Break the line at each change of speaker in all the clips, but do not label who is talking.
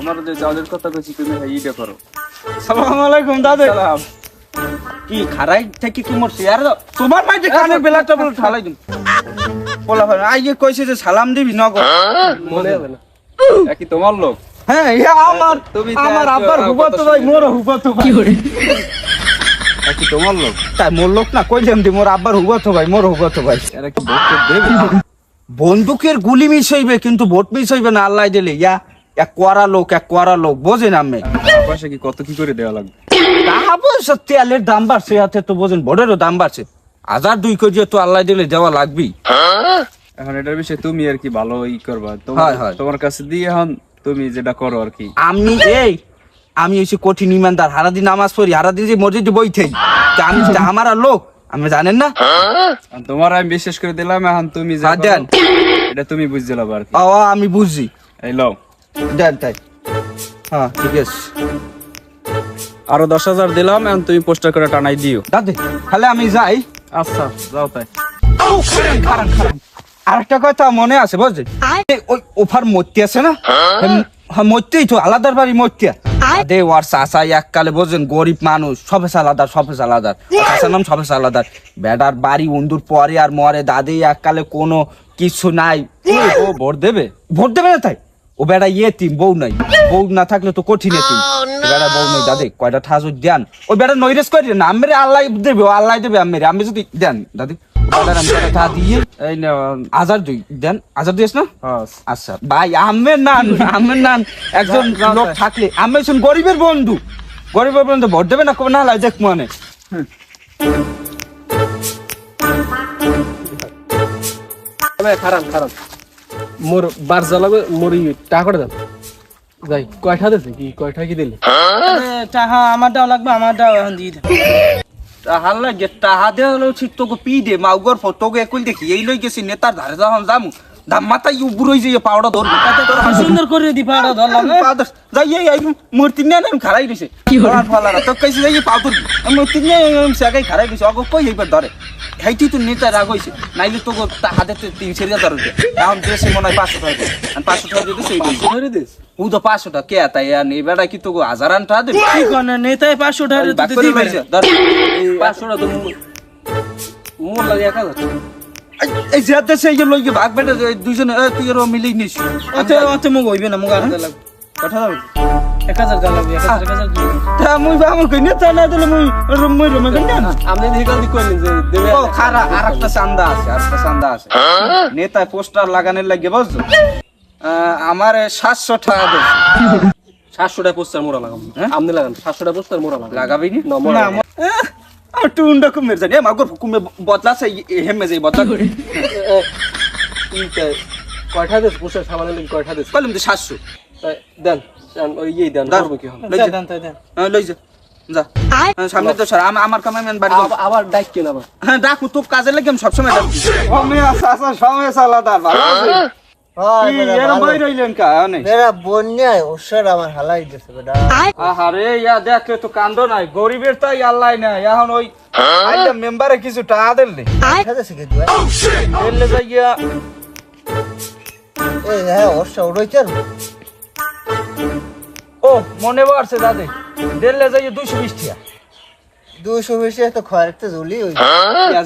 তোমার যে চাউলের কথা কইছি তুমি এইটা করো।
আসসালামু আলাইকুম দাদা।
সালাম।
কি খারাই থেকে কি মোর শেয়ার দাও তোমার মাই যে কানের বেলাটা বল ঠালাই দিম বলা ভাই আইয়ে কইছে যে সালাম দিবি নগদ
মনে হবে না কি তোমার লোক?
হ্যাঁ ইয়া আমার
তুমি
আমার আব্বার হুবাতো ভাই মোর হুবাতো ভাই
কি তোমার লোক?
তাই মোর লোক না কইলাম দি মোর আব্বার হুবাতো ভাই মোর হুবাতো ভাই
এরা কি ভোট দেবে?
বন্দুকের গুলি মিস হইবে কিন্তু ভোট মিস হইবে না আল্লাহ দিলে ইয়া এক কোয়ারা লোক বোঝেন আমি
পয়সা কি কত কি করে দেওয়া লাগবে?
টাকা পয়সা তেলের দাম বাড়ছে হাতে তো বোঝেন ভোটেরও দাম বাড়ছে 1000-2 তো আল্লাহ দিলে দেওয়া লাগবি
এখন এটার বিষয়ে তুমি আর কি ভালো করবা
হয়, হয়।
তোমার কাছে দিয়ে এখন তুমি যেটা করো আর কি।
আমি হইছি কঠিন ইমানদার হারাদিন নামাজ পড়ি হারাদিন যে মসজিদে বই থাই আমি আমার আর লোক আমি জানেন না
আর তোমার আমি বিশ্বাস করে দিলাম এখন তুমি যা
হ্যাঁ, দেন।
করো, এটা তুমি বুঝতে লাভ আর কি।
আমি বুঝছি
এই লও
দেন তাই হ্যাঁ ঠিক আছে
আরো 10,000 দিলাম এখন তুমি পোস্টার করে টানাই দিও।
দাদি তাহলে আমি যাই
আচ্ছা যাও তাই।
খারান আরেকটা কথা মনে আছে বুঝলি ওই ওফার মূর্তি আছে না মূর্তিই তো আলাদার বাড়ি মূর্তিয়া দে ওর চাষা এককালে বোঝেন গরিব মানুষ সবে আলাদার চাষার নাম সবে আলাদার বেটার বাড়ি উন্দুর পরে আর মরে দাদি এককালে কোনো কিছু নাই ও ভোট দেবে না তাই ও বেটা ইয়েতিম বউ নাই বউ না থাকলে তো কঠিন এতিম বেটা বউ নেই দাদি কয়টা ঠাস দেন ওই বেটা নৈরেস করি না আমি আল্লাহ দেবে ও আল্লাহ দেবে আমি যদি দেন দাদি
এই নাও
1002 দেন 1000 দিস না
হ্যাঁ।
আচ্ছা ভাই আমের নান একজন লোক থাকলে আমি শুন গরিবের বন্ধু ভোট দেবে না কোন না দেখ মনে
খারাপ মোর বার জ্বালাবে মোর টাকাটা দেন যাই কয়টা দিছে কি কয়টা কি দিলে
টাহা আমারটাও লাগবে আমারটাও এখন দিয়ে দে টাহা লাগে টাহা দে হলো ঠিক তোকে পি দে মাউগর ফটোকে একল দেখি এই লই গেছি নেতার ধারে যখন যামু দাম মাথা উবুরই যে পাউডার ধরবে সুন্দর করে দি পাউডার ধরলাম যাই এই মূর্তি নিয়ে আমি খারাই দিছে ফালারা তো কইছে যাই পাউডার মূর্তি নিয়ে সেগাই খারাই দিছে অগ কই এইবার ধরে খাইতি তো নেতা রাগ হইছে নাইলে তোকে হাতে 3,000 রুপিয়া এখন দেশে মনে হয় 500 টাকা আর 500 টাকা দিতে সেই
ধরে দিস
ও তো 500 টাকা কে তাই আর নেই বেটা কি তোকে 1000 টাকা দেবে
কি কোন নেতায় 500 টাকা
বাক করে পাইছে ধর
500 টাকা তো মোর লাগে 1000
এই যে দেশে এই লই গে ভাগ বেটা দুইজন তুই আর মিলেই নিস অতে মুগ হইবে না মুগ আর লাগবে কথা দাও
1000 টাকা লাগবে 1000 কি
তা মুই আমার কই নেতা না দিলে মুই রুমে কেন না
আপনি দিগাল দি কইলেন যে দেবে
ও খারা আরেকটা চান্দা আছে নেতা পোস্টার লাগানোর লাগে বুঝছো আমার 700 টাকা দে
700 টাকা পোস্টার মোরা লাগাম আপনি লাগান 700 টাকা পোস্টার মোরা লাগাম
লাগাবি নি
না মোরা
আর টুন্ডা কুমের জানি মাগর হুকুমে বদলাছে হেমে যাই বদলা
কয়টা দিস পোস্টার সামান্য লাগি কয়টা দিস
কলম দে 700
দেন ওই ইয়ে দেন করব কি হবে
দেন লই যা সামনে তো স্যার আমার কামাইমান বাড়ি
আবার ডাক কেন আবার
হ্যাঁ ডাকু তো কাজে লাগে আমি সবসময় ডাকি আমি আচ্ছা সময় সালাদা ভালো আছে এর বই রইলেন কা অনেক
মেরা বন্যায় ওসর আমার হালাই দিছে বেটা
আহারে ইয়া দেখলে তো কান্দ নাই গরিবের তাই আল্লাহ নাই এখন ওই আইলা মেম্বারে কিছু টাকা দিলে
খাতে শিখে দিবা
দিলে যাইয়া
এই হ্যাঁ ওসর উড়াইছার
ও মনে পড়ছে দাদে দিলে যাইয়া 220 টাকা
200 বেশি তো খরচতে জলি হই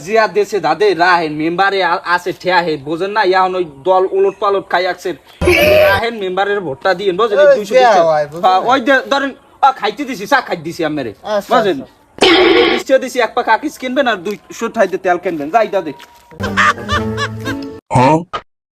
জিয়া দেশে দাদে রাহেন মেম্বারে আছে ঠিয়া হে বোঝেন না এখন ওই দল উলট পালট খাই আছে রাহেন মেম্বারের ভোটটা দিয়েন বুঝেন 220 ওই ধরেন খাইতে দিছি চা খাই দিছি আমারে বুঝেন 20 টাকা দিছি এক পাক আকিস কিনবেন আর 200 টাকা তেল কিনবেন যাই দাদে